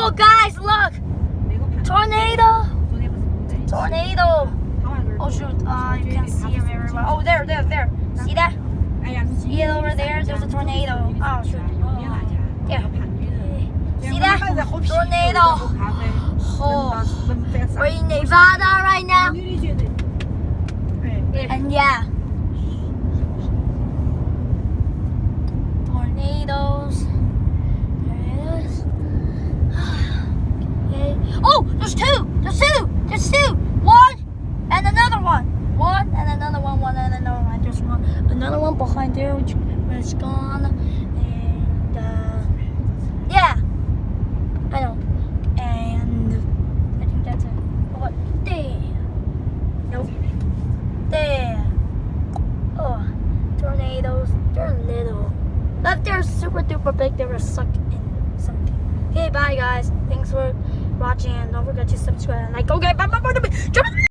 Oh, guys, look! Tornado! Tornado! Oh, shoot. You can't see it very well. Oh, there. See that? See it over there? There's a tornado. Oh, shoot. There. See that? Tornado. Oh, we're in Nevada right now. And yeah. Tornadoes. There it is. Okay. Oh, there's two. One and another one. One and another one. There's another one behind there, which is gone. And yeah, I know. And I think that's it. What? There. Nope. There. Oh, tornadoes. They're little. If they're super duper big, they were stuck in something. Okay, bye guys. Thanks for watching, and don't forget to subscribe and like. Okay, bye.